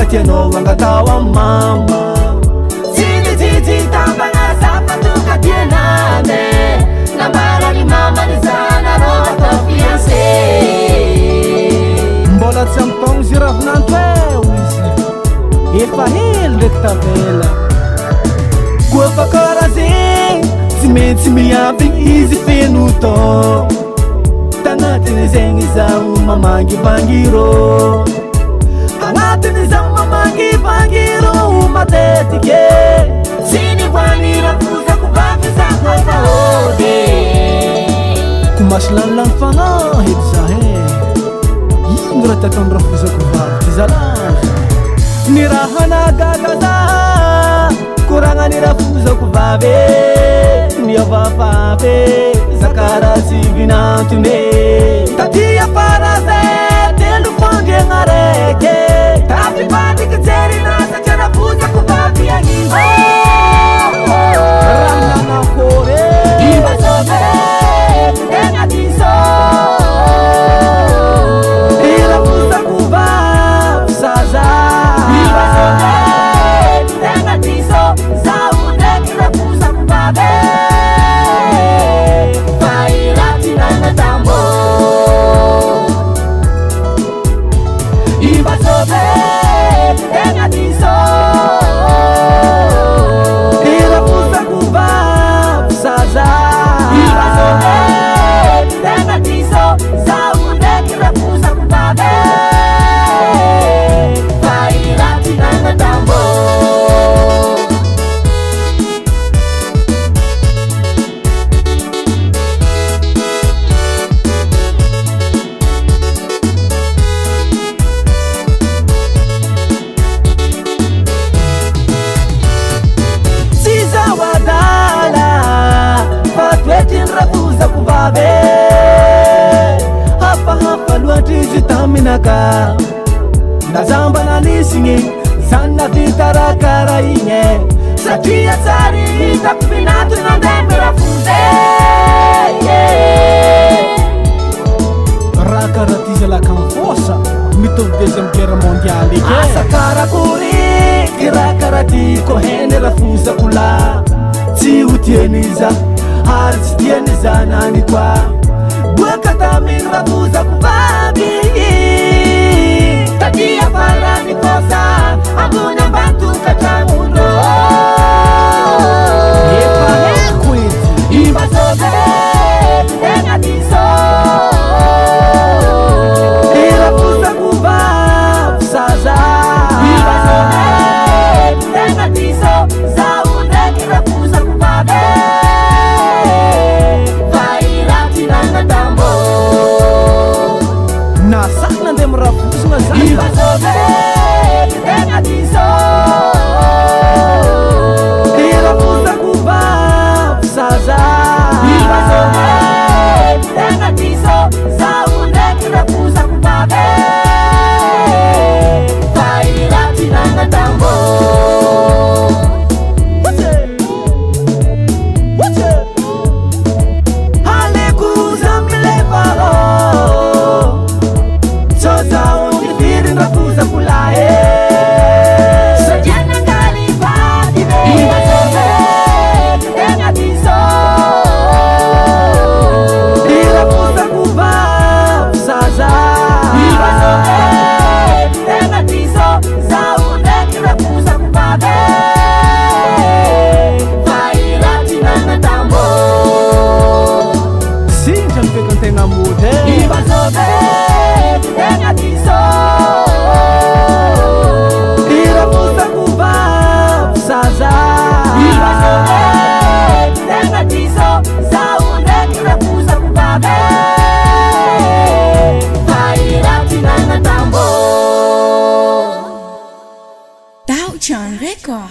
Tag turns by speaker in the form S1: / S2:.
S1: Tiano wangatawa mama
S2: Titi tambanga zapatuka tienane Nambara ni mama ni zana rota fiancé
S1: Mbola tsampong ziraf nantwewizi Efa hel rektavela Kua fakarazi Zimenti miabing izi fenuto Tanatini zengi zau mamangi bangiro Angatini zau mamangi bangiro matetike
S2: Sini wani rafuza kubafisa kwa kaode
S1: Kumaslan fana hitsahe Yingra takam rafuza kubafisa zalan Nirahana gagaza Kuranga nirafuza kubabe Niavafafe Zakara sivina tume Tatia paraze Telu pange ngareke Tapi pati keceri nasa cara fuza kubabe yang iho Rana na kore
S2: Iba sobe Tenga tiso
S1: Irafuza kubabe Saza
S2: Iba sobe Tenga tiso Zaune kirafuza kubabe Fairati nana tambo Iba sobe Tenga tiso
S1: Irafuza kubabe Saza
S2: Iba sobe Tenga tiso Zaune kirafuza kubabe Fairati nana tambo
S1: Rafuza kubabe Hapa luatizi taminaka Nazamba na lisingi Sana vitarakara inye
S2: Satia tsari Itakupinatu na ndembe rafuze
S1: Raka ratiza la kanfosa Mito deuxième guerre mondiale Asakara kuri Kiraka rati kohene rafuza kula Ti utieniza Harz tieniza nani kwa Buekata min rafuza kubabi
S2: Tatia para ni kosa Ambuna bantu katamundo
S1: Epa hekwiti
S2: Iba sobe Tenga tiso
S1: Irafuza kubabi Saza
S2: Iba sobe Tenga tiso Zaune kirafuza kubabe Fairati nana tambo
S3: Record.